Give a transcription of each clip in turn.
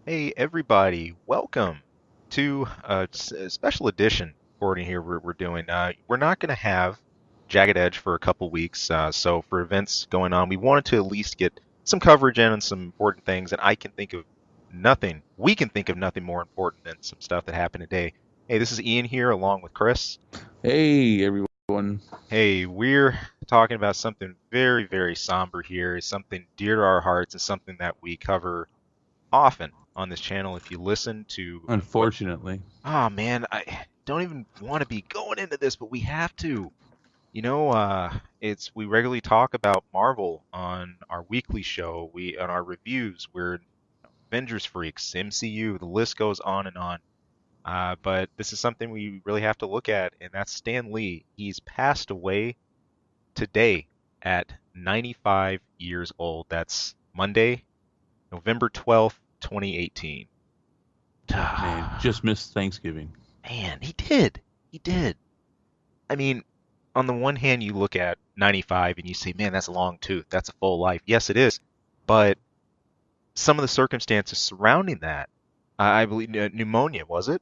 Hey everybody, welcome to a special edition recording here we're doing. We're not going to have Jagged Edge for a couple weeks, so for events going on, we wanted to at least get some coverage in on some important things, and we can think of nothing more important than some stuff that happened today. Hey, this is Ian here along with Chris. Hey everyone. Hey, we're talking about something very, very somber here, something dear to our hearts, and something that we cover often on this channel. If you listen to what, Unfortunately, oh man, I don't even want to be going into this, but we have to. It's we regularly talk about Marvel on our weekly show. We on our reviews. We're Avengers freaks, MCU. The list goes on and on. But this is something we really have to look at, and that's Stan Lee. He's passed away today at 95 years old. That's Monday, November 12th, 2018. man, just missed Thanksgiving. Man, he did. He did. I mean, on the one hand, you look at 95 and you say, man, that's a long tooth. That's a full life. Yes, it is. But some of the circumstances surrounding that, I believe pneumonia, was it?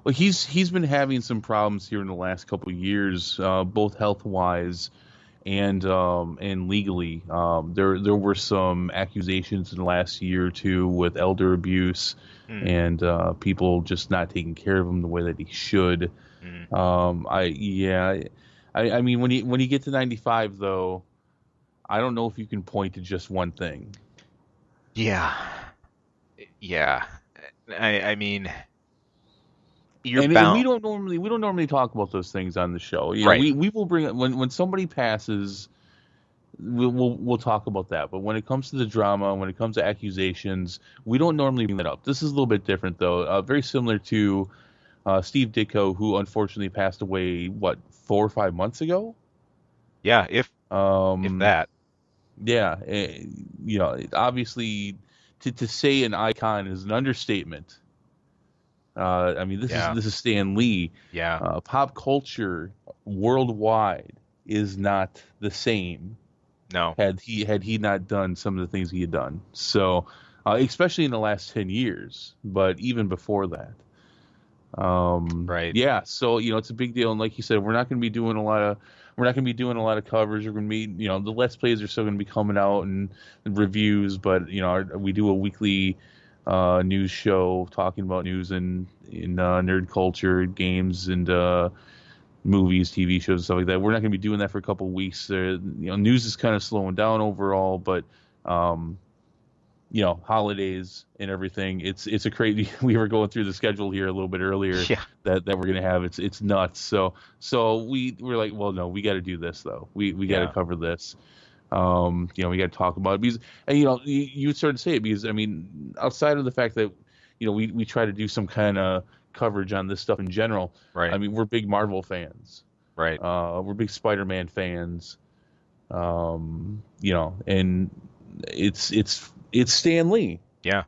Well, he's been having some problems here in the last couple of years, both health wise and legally. There were some accusations in the last year or two with elder abuse Hmm. and people just not taking care of him the way that he should. Hmm. I yeah, I mean when you get to 95 though, I don't know if you can point to just one thing. Yeah. Yeah. I mean, you're And bound. we don't normally talk about those things on the show. You know, Right. we will bring when somebody passes, we'll talk about that. But when it comes to the drama, when it comes to accusations, we don't normally bring that up. This is a little bit different though. Very similar to Steve Ditko, who unfortunately passed away 4 or 5 months ago. Yeah, if Um, that. yeah, you know, obviously to say an icon is an understatement. I mean, Yeah. this is Stan Lee. Yeah. Pop culture worldwide is not the same No. had he not done some of the things he had done. So, especially in the last 10 years, but even before that. Right. Yeah. So you know, it's a big deal, and like you said, we're not going to be doing a lot of coverage. We're going to be, you know, the Let's Plays are still going to be coming out and reviews, but you know, we do a weekly news show talking about news in nerd culture, games, and movies, TV shows, and stuff like that. We're not going to be doing that for a couple of weeks. You know, news is kind of slowing down overall, but um, you know, holidays and everything. It's a crazy. We were going through the schedule here a little bit earlier Yeah. that we're going to have. It's nuts. So we're like, well, no, we got to do this though. We got to Yeah. cover this. You know, we got to talk about it because, and you know, you started to say it because I mean, outside of the fact that, you know, we try to do some kind of coverage on this stuff in general. Right. I mean, we're big Marvel fans. Right. We're big Spider-Man fans. You know, and it's Stan Lee. Yeah.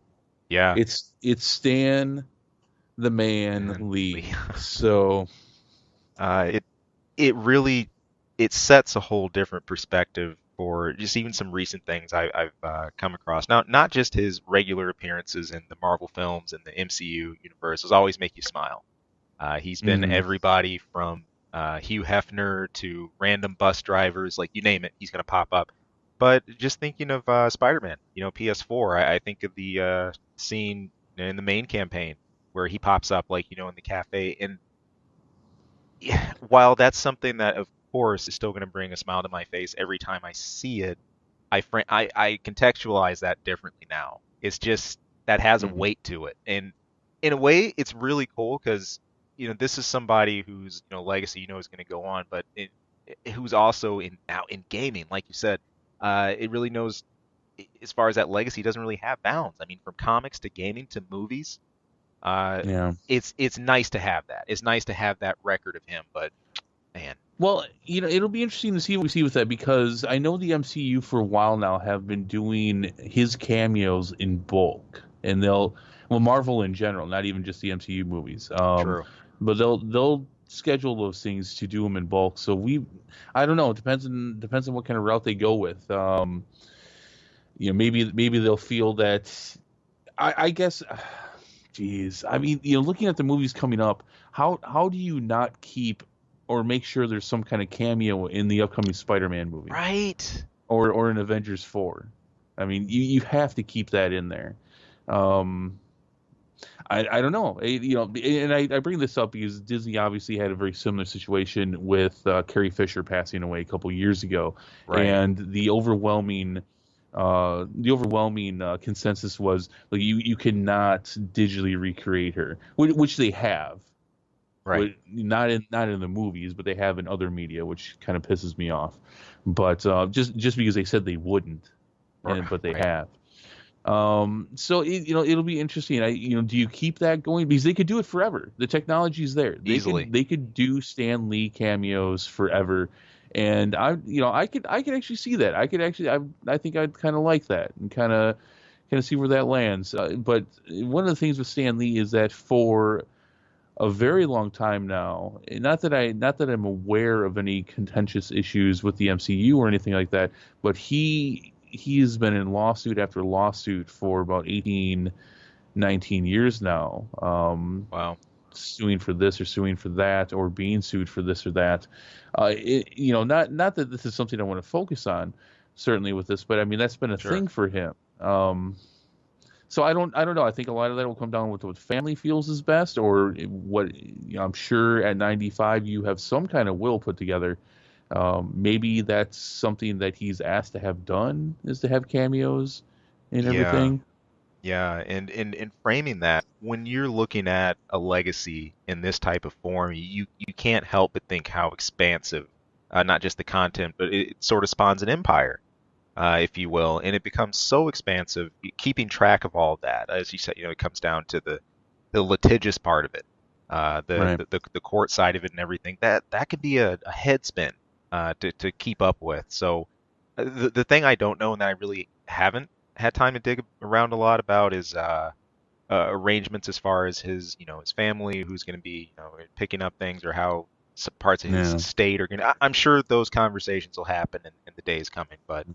Yeah. It's Stan the Man And Lee. So it it really it sets a whole different perspective for just even some recent things I've come across. Now, not just his regular appearances in the Marvel films and the MCU universe, those always make you smile. He's been mhm. everybody from Hugh Hefner to random bus drivers, like you name it, he's gonna pop up. But just thinking of Spider-Man, PS4, I think of the scene in the main campaign where he pops up, like in the cafe, and yeah, while that's something that, of course, is still going to bring a smile to my face every time I see it, I contextualize that differently now. It's just that has a Mhm. weight to it, and in a way, it's really cool because this is somebody whose legacy is going to go on, but who's also now in gaming, like you said, it really knows as far as that legacy doesn't really have bounds. I mean, from comics to gaming to movies, uh, Yeah. it's nice to have that. It's nice to have that record of him, but man. Well, you know, it'll be interesting to see what we see with that because I know the MCU for a while now have been doing his cameos in bulk, and well, Marvel in general, not even just the MCU movies. True. But they'll schedule those things to do them in bulk. So I don't know. It depends on what kind of route they go with. You know, maybe they'll feel that. I guess, geez, I mean, looking at the movies coming up, how do you not keep or make sure there's some kind of cameo in the upcoming Spider-Man movie Right. or in Avengers 4? I mean, you have to keep that in there. Um, I don't know. And I bring this up because Disney obviously had a very similar situation with Carrie Fisher passing away a couple years ago, Right. and the overwhelming consensus was like you cannot digitally recreate her, which they have, Right. not in the movies, but they have in other media, which kind of pisses me off. But just because they said they wouldn't, but they Right. have. So it'll be interesting. Do you keep that going? Because they could do it forever. The technology's there. Easily. They could do Stan Lee cameos forever, and I could actually see that. I think I'd kind of like that and kind of see where that lands. But one of the things with Stan Lee is that for a very long time now, not that I'm aware of any contentious issues with the MCU or anything like that, but he has been in lawsuit after lawsuit for about 18, 19 years now, Wow. suing for this or suing for that or being sued for this or that. Not that this is something I want to focus on, certainly with this, but I mean that's been a Sure. thing for him. So I don't know. I think a lot of that will come down with what family feels is best, or what. I'm sure at 95 you have some kind of will put together. Maybe that's something that he's asked to have done, is to have cameos and Yeah. everything. Yeah. And in framing that, when you're looking at a legacy in this type of form, you can't help but think how expansive, not just the content, but it sort of spawns an empire, if you will, and it becomes so expansive. Keeping track of all that, as you said, it comes down to the litigious part of it, Right. the court side of it, and everything. That could be a head spin, to keep up with. So the thing I don't know and that I really haven't had time to dig around a lot about is arrangements as far as his family, who's going to be picking up things, or how parts of his Yeah. estate are going to. I'm sure those conversations will happen in the days coming, but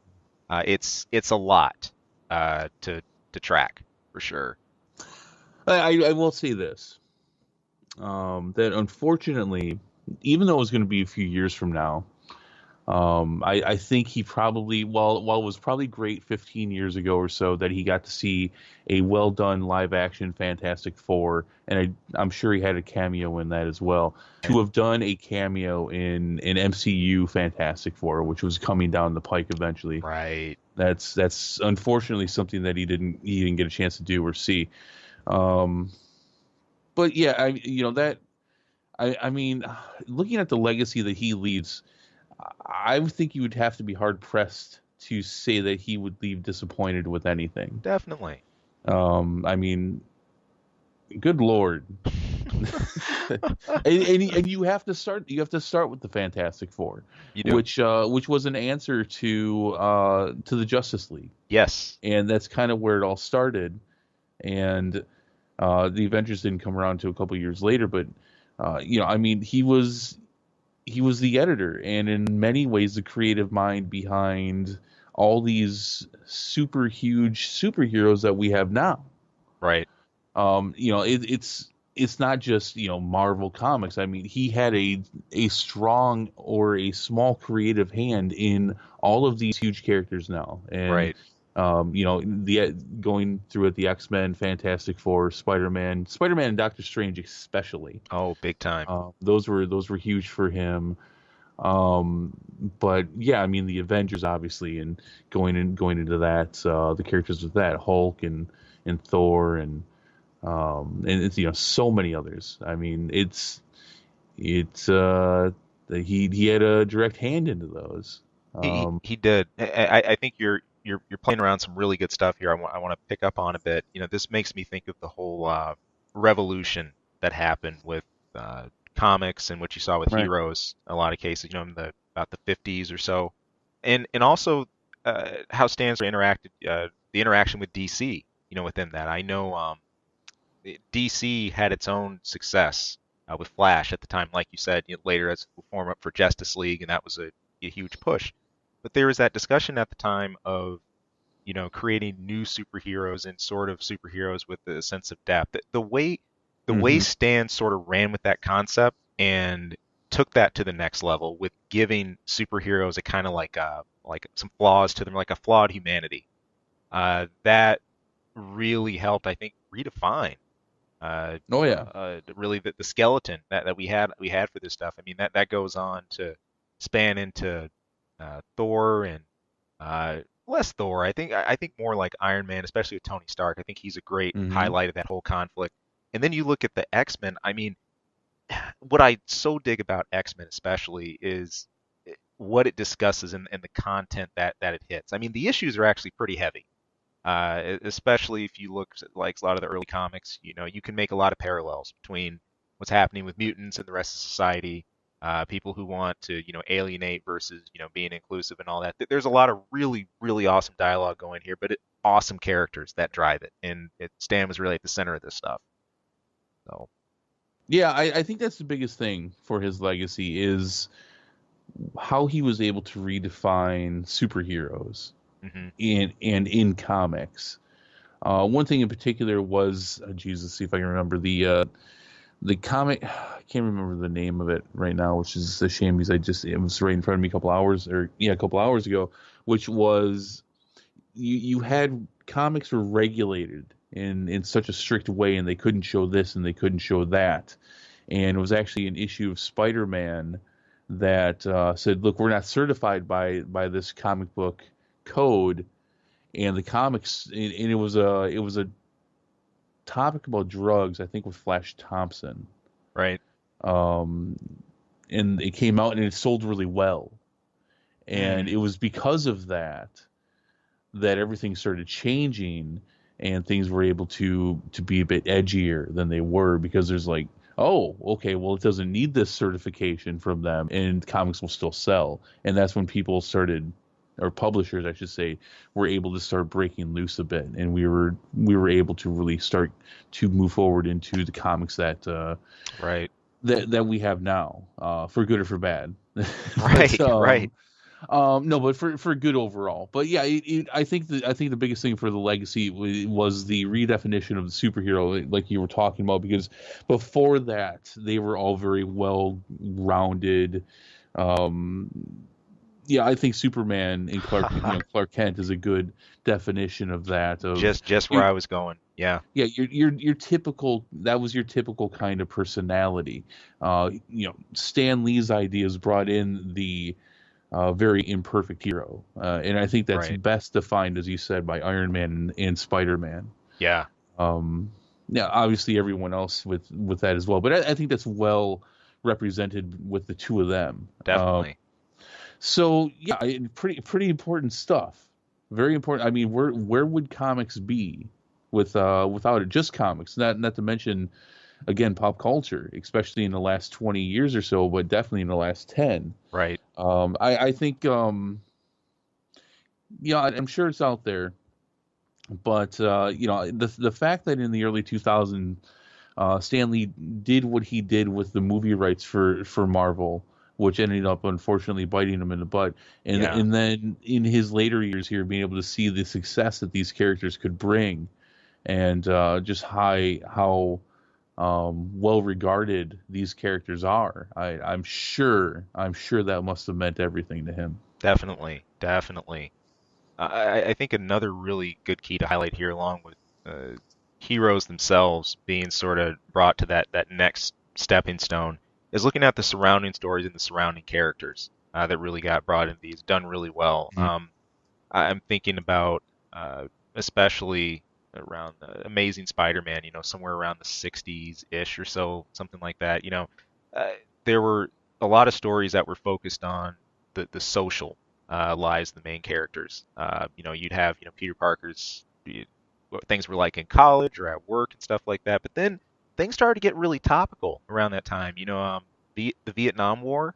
it's a lot to track for sure. I will say this, that unfortunately, even though it was going to be a few years from now, I think he probably, while it was probably great 15 years ago or so that he got to see a well done live action Fantastic Four, and I'm sure he had a cameo in that as well. Right. To have done a cameo in an MCU Fantastic Four, which was coming down the pike eventually, Right. that's unfortunately something that he didn't get a chance to do or see. Um, but yeah, I mean, looking at the legacy that he leaves, I would think you would have to be hard pressed to say that he would leave disappointed with anything. Definitely. I mean, good lord. And you have to start with the Fantastic Four, You do. which was an answer to the Justice League, Yes. and that's kind of where it all started. And the Avengers didn't come around to a couple years later, but I mean, he was the editor, and in many ways the creative mind behind all these super huge superheroes that we have now. Right. It's not just Marvel Comics. I mean, he had a strong or a small creative hand in all of these huge characters now, and Right. the going through it, the X-Men, Fantastic Four, Spider-Man, and Doctor Strange especially. Oh, big time. Those were huge for him. But yeah, I mean the Avengers obviously, and going into that, the characters with that Hulk and Thor and it's so many others. I mean it's he had a direct hand into those. He did. I think you're playing around some really good stuff here. I want to pick up on a bit. This makes me think of the whole revolution that happened with comics and what you saw with Right. heroes. In a lot of cases, in about the 50s or so, and also how Stan's interacted, the interaction with DC. Within that, I know DC had its own success with Flash at the time, like you said. Later as a form up for Justice League, and that was a huge push. But there was that discussion at the time of, creating new superheroes and sort of superheroes with a sense of depth. The way Hmm. Stan sort of ran with that concept and took that to the next level with giving superheroes a kind of like some flaws to them, like a flawed humanity. That really helped, I think, redefine Oh yeah. really the skeleton that we had for this stuff. I mean that goes on to span into Thor and uh, less Thor. I think more like Iron Man, especially with Tony Stark. I think he's a great Hmm. highlight of that whole conflict. And then you look at the X-Men. I mean, what I so dig about X-Men especially is what it discusses and the content that it hits. I mean, the issues are actually pretty heavy. Especially if you look at like a lot of the early comics, you can make a lot of parallels between what's happening with mutants and the rest of society, people who want to, alienate versus, being inclusive and all that. There's a lot of really, really awesome dialogue going here, but awesome characters that drive it, and Stan was really at the center of this stuff. So, Yeah, I think that's the biggest thing for his legacy is how he was able to redefine superheroes hmm in comics. One thing in particular was, Jesus, see if I can remember the comic. I can't remember the name of it right now, which is a shame because it was right in front of me a couple hours ago, which was you had comics were regulated in such a strict way, and they couldn't show this and they couldn't show that, and it was actually an issue of Spider-Man that said, "Look, we're not certified by this comic book code." And the comics, and it was a topic about drugs, I think, with Flash Thompson. right. Um, and it came out and it sold really well. And Mm, it was because of that everything started changing and things were able to be a bit edgier than they were because there's like, oh, okay, well, it doesn't need this certification from them and comics will still sell. And that's when people started, or publishers, I should say, were able to start breaking loose a bit, and we were able to really start to move forward into the comics right. that we have now, for good or for bad. but Right. Right. no, but for good overall. But yeah, I think the biggest thing for the legacy was the redefinition of the superhero, like you were talking about, because before that they were all very well rounded. Um, yeah, I think Superman and Clark Kent is a good definition of that. Of Just where you, I was going. Yeah. yeah, your typical, that was your typical kind of personality. Stan Lee's ideas brought in the very imperfect hero, and I think that's Right. best defined, as you said, by Iron Man and Spider Man. Yeah. Um, yeah, obviously everyone else with that as well, but I think that's well represented with the two of them. Definitely. So yeah, pretty important stuff. Very important. I mean, where would comics be without it? Just comics, not to mention again pop culture, especially in the last 20 years or so, but definitely in the last 10. Right. I think yeah, I'm sure it's out there, but the fact that in the early 2000s Stan Lee did what he did with the movie rights for Marvel, which ended up unfortunately biting him in the butt. And Yeah. and then in his later years here, being able to see the success that these characters could bring, and just how well regarded these characters are. I'm sure that must have meant everything to him. Definitely. Definitely. I think another really good key to highlight here, along with heroes themselves being sort of brought to that next stepping stone, is looking at the surrounding stories and the surrounding characters that really got brought into these, done really well. Mhm. I'm thinking about especially around the Amazing Spider-Man, somewhere around the 60s-ish or so, something like that. Uh, there were a lot of stories that were focused on the social lives of the main characters. You'd have, Peter Parker's what things were like in college or at work and stuff like that. But then things started to get really topical around that time. The Vietnam War,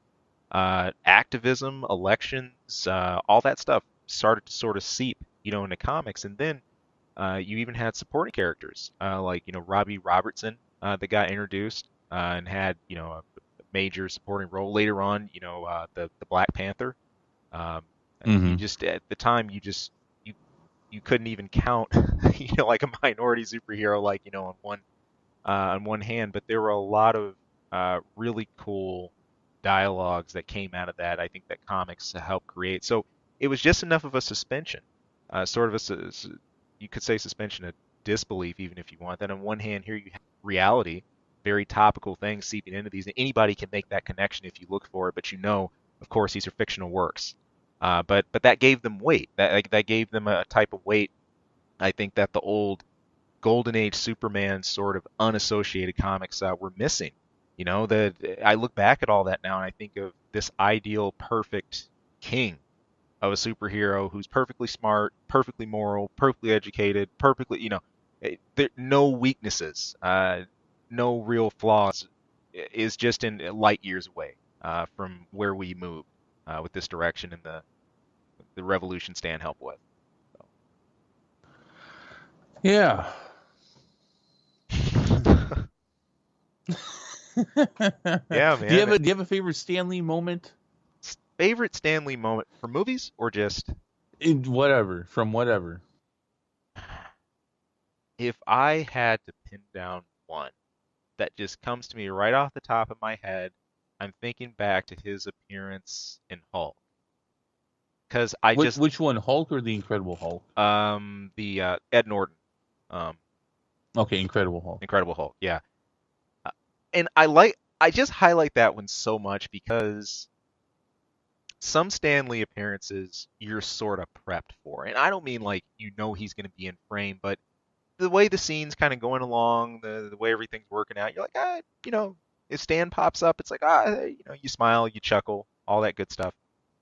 activism, elections, all that stuff started to sort of seep, into comics. And then you even had supporting characters like, Robbie Robertson that got introduced and had, a major supporting role later on. The Black Panther. Um, you Mhm. just at the time you you couldn't even count, like a minority superhero, like on one hand. But there were a lot of really cool dialogues that came out of that. I think that comics helped create. So it was just enough of a suspension, sort of you could say suspension of disbelief, even if you want. Then on one hand, here you have reality, very topical things seeping into these. And anybody can make that connection if you look for it, but of course, these are fictional works. But that gave them weight. That gave them a type of weight. I think that the old Golden Age Superman sort of unassociated comics were missing. I look back at all that now and I think of this ideal, perfect king of a superhero who's perfectly smart, perfectly moral, perfectly educated, perfectly, no weaknesses, no real flaws, is just in light years away from where we move with this direction and the revolution Stan helped with. So. Yeah. Yeah, man. Do you have a favorite Stan Lee moment? Favorite Stan Lee moment for movies or just from whatever? If I had to pin down one that just comes to me right off the top of my head, I'm thinking back to his appearance in Hulk. Because which one, Hulk or the Incredible Hulk? The Ed Norton. Okay, Incredible Hulk. Incredible Hulk, yeah. And I just highlight that one so much because some Stan Lee appearances you're sort of prepped for. And I don't mean like he's going to be in frame, but the way the scene's kind of going along, the way everything's working out, you're like, if Stan pops up, it's like, you smile, you chuckle, all that good stuff.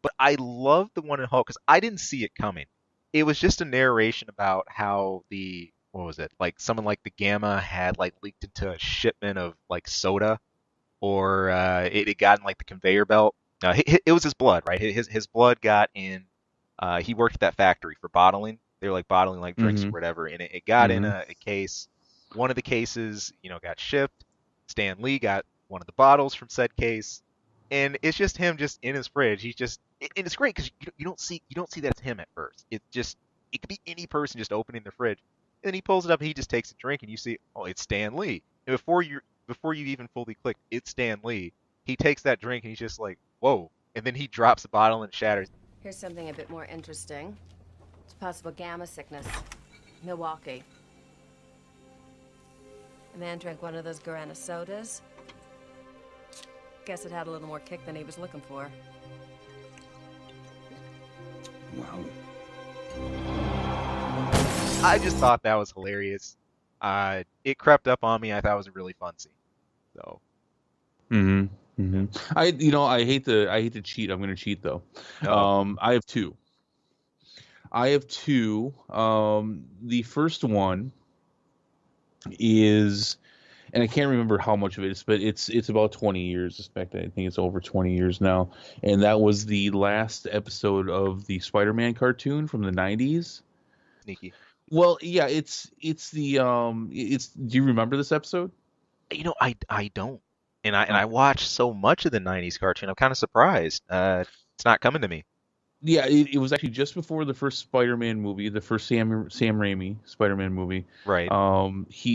But I love the one in Hulk because I didn't see it coming. It was just a narration about how what was it? Like someone like the Gamma had like leaked into a shipment of like soda, or it got in like the conveyor belt. It was his blood, right? His blood got in. He worked at that factory for bottling. They were like bottling like drinks or whatever, and it got in a case. One of the cases, got shipped. Stan Lee got one of the bottles from said case, and it's just him just in his fridge. And it's great because you don't see that it's him at first. It could be any person just opening the fridge. And then he pulls it up and he just takes a drink and you see, oh, it's Stan Lee. And before you even fully click, it's Stan Lee, he takes that drink and he's just like, whoa. And then he drops the bottle and it shatters. Here's something a bit more interesting. It's possible gamma sickness. Milwaukee. A man drank one of those Guarana sodas. Guess it had a little more kick than he was looking for. Wow. I just thought that was hilarious. It crept up on me. I thought it was a really fun scene. So. I hate to cheat. I'm going to cheat though. Oh. I have two. The first one is, and I can't remember how much of it is, but it's about 20 years. In fact, I think it's over 20 years now. And that was the last episode of the Spider-Man cartoon from the 90s. Sneaky. Well, yeah, it's the do you remember this episode? I don't. And I watched so much of the 90s cartoon. I'm kind of surprised. It's not coming to me. Yeah, it was actually just before the first Spider-Man movie, the first Sam Raimi Spider-Man movie. Right.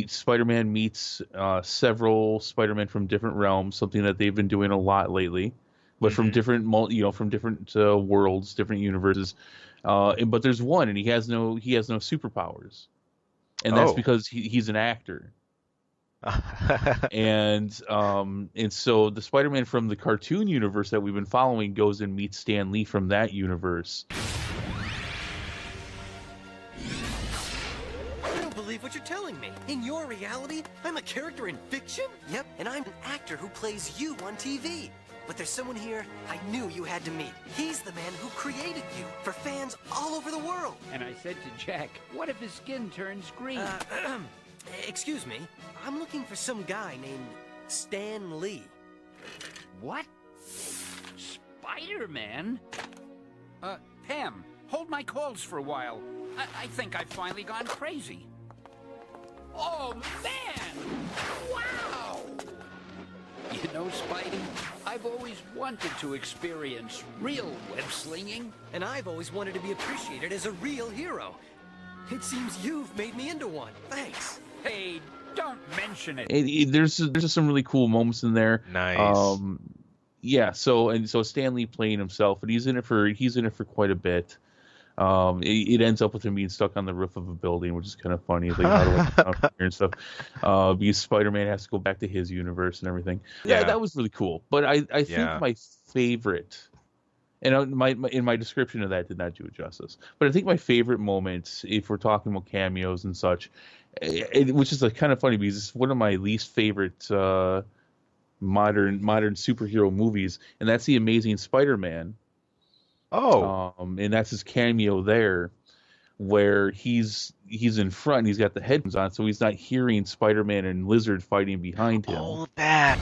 Spider-Man meets several Spider-Men from different realms, something that they've been doing a lot lately, but from different worlds, different universes. But there's one, and he has no superpowers, and that's because he's an actor. and so the Spider-Man from the cartoon universe that we've been following goes and meets Stan Lee from that universe. I don't believe what you're telling me. In your reality, I'm a character in fiction? Yep, and I'm an actor who plays you on TV. But there's someone here I knew you had to meet. He's the man who created you for fans all over the world. And I said to Jack, what if his skin turns green? Excuse me. I'm looking for some guy named Stan Lee. What? Spider-Man? Pam, hold my calls for a while. I think I've finally gone crazy. Oh, man! Wow! You know, Spidey, I've always wanted to experience real web-slinging. And I've always wanted to be appreciated as a real hero. It seems you've made me into one. Thanks. Hey, don't mention it. There's just some really cool moments in there. Nice. Yeah. So Stan Lee playing himself, and he's in it for quite a bit. It ends up with him being stuck on the roof of a building, which is kind of funny. Like, how do I get out from here and stuff? Because Spider-Man has to go back to his universe and everything. Yeah, that was really cool. But I think my favorite, and in my description of that did not do it justice. But I think my favorite moments, if we're talking about cameos and such, which is kind of funny because it's one of my least favorite modern superhero movies, and that's The Amazing Spider-Man. Oh. And that's his cameo there, where he's in front and he's got the headphones on, so he's not hearing Spider-Man and Lizard fighting behind him. Oh, that.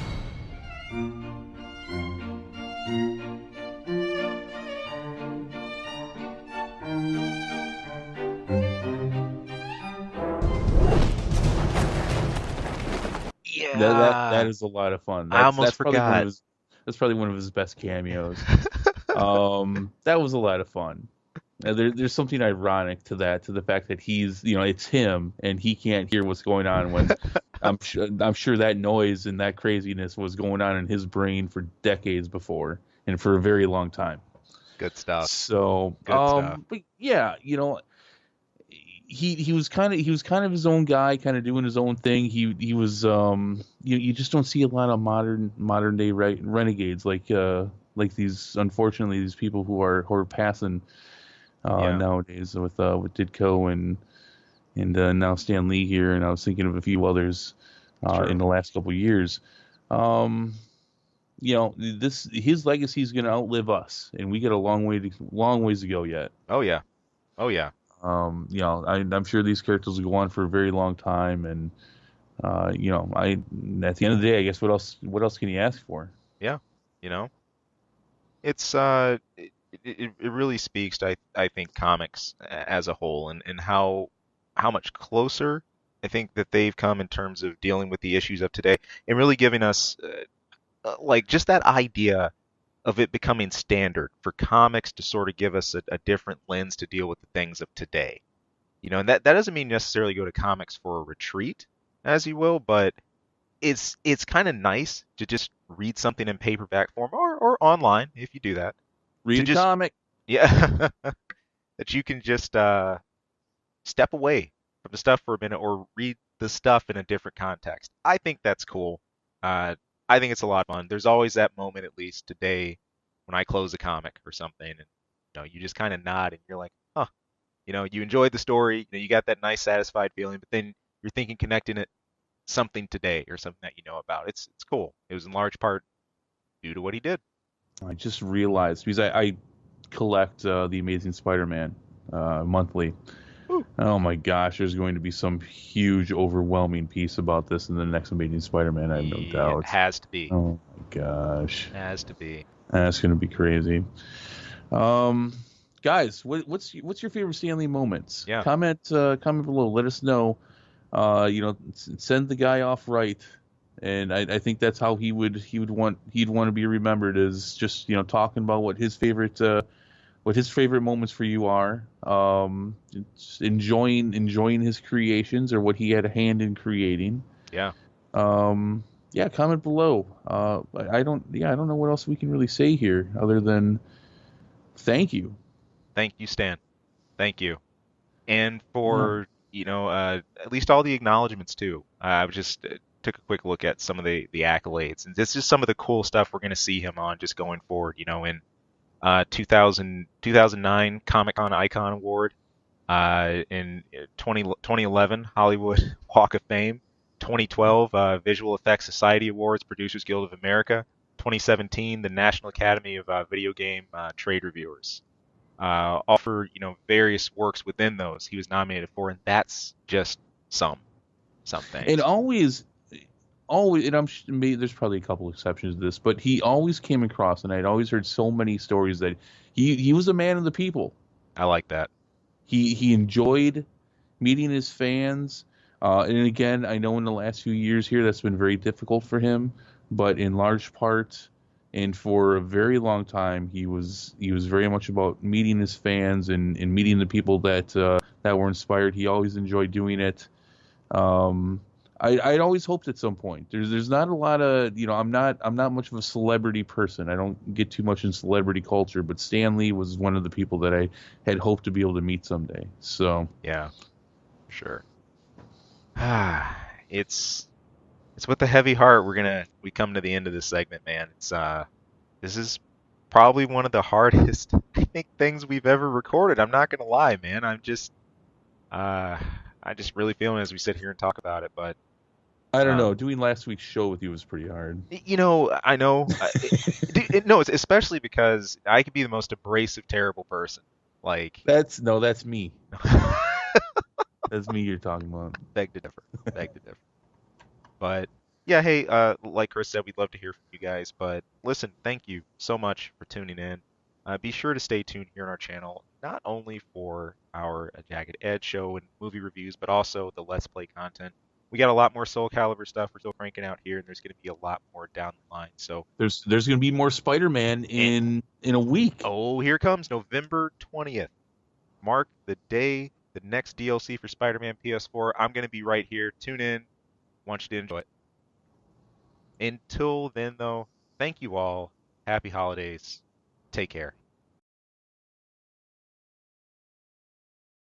Yeah. That is a lot of fun. I almost forgot. That's probably one of his best cameos. That was a lot of fun. There's something ironic to the fact that he's, it's him and he can't hear what's going on when I'm sure that noise and that craziness was going on in his brain for decades before and for a very long time. Good stuff. So, Good stuff. But yeah, he was kind of his own guy, kind of doing his own thing. He was you just don't see a lot of modern day renegades like these, unfortunately, these people who are passing nowadays with Ditko and now Stan Lee here, and I was thinking of a few others in the last couple of years. His legacy is going to outlive us, and we got a long ways to go yet. Oh yeah. I'm sure these characters will go on for a very long time, and at the end of the day, I guess what else can you ask for? Yeah, it's it really speaks to I think comics as a whole and how much closer I think that they've come in terms of dealing with the issues of today and really giving us just that idea of it becoming standard for comics to sort of give us a different lens to deal with the things of today. And that doesn't mean necessarily go to comics for a retreat, as you will, but it's kind of nice to just read something in paperback form or online if you do that. Read a comic. Yeah. That you can just step away from the stuff for a minute or read the stuff in a different context. I think that's cool. I think it's a lot of fun. There's always that moment, at least today, when I close a comic or something, and you just kind of nod and you're like, huh, you enjoyed the story, you got that nice, satisfied feeling, but then you're thinking connecting it something today or something that you know about. It's cool. It was in large part due to what he did. I just realized because I collect The Amazing Spider-Man monthly. Ooh. Oh my gosh, there's going to be some huge, overwhelming piece about this in the next Amazing Spider-Man. I have no doubt. It has to be. Oh my gosh. It has to be. That's going to be crazy. Guys, what's your favorite Stan Lee moments? Yeah. Comment below. Let us know. Send the guy off right. And I think that's how he'd want to be remembered, is just talking about what his favorite moments for you are, enjoying his creations or what he had a hand in creating. Yeah. Comment below. I don't know what else we can really say here other than thank you. Thank you, Stan. Thank you. And for at least all the acknowledgments too. I just took a quick look at some of the accolades, and this is just some of the cool stuff we're going to see him on just going forward. In 2009 Comic-Con Icon Award, in 2011 Hollywood Walk of Fame, 2012 Visual Effects Society Awards, Producers Guild of America, 2017 the National Academy of Video Game Trade Reviewers. All for various works within those he was nominated for, and that's just some things. And always, and there's probably a couple exceptions to this, but he always came across, and I'd always heard so many stories that he was a man of the people. I like that. He enjoyed meeting his fans, and again, I know in the last few years here that's been very difficult for him, but in large part, And for a very long time, he was very much about meeting his fans and meeting the people that that were inspired. He always enjoyed doing it. I'd always hoped at some point. There's not a lot of, I'm not much of a celebrity person. I don't get too much in celebrity culture, but Stan Lee was one of the people that I had hoped to be able to meet someday. So Yeah, sure. It's with a heavy heart we come to the end of this segment, man. This is probably one of the hardest, I think, things we've ever recorded. I'm not gonna lie, man. I just really feeling it as we sit here and talk about it, but I don't know. Doing last week's show with you was pretty hard. I know. No, it's especially because I could be the most abrasive, terrible person. Like That's me. That's me you're talking about. beg to differ. Beg to differ. But yeah, hey, like Chris said, we'd love to hear from you guys. But listen, thank you so much for tuning in. Be sure to stay tuned here on our channel, not only for our Jagged Edge show and movie reviews, but also the Let's Play content. We got a lot more Soul Calibur stuff we're still cranking out here, and there's going to be a lot more down the line. So there's going to be more Spider-Man in a week. oh, here comes November 20th. Mark the day, the next DLC for Spider-Man PS4. I'm going to be right here. Tune in. Want you to enjoy it. Until then, though, thank you all. Happy holidays. Take care.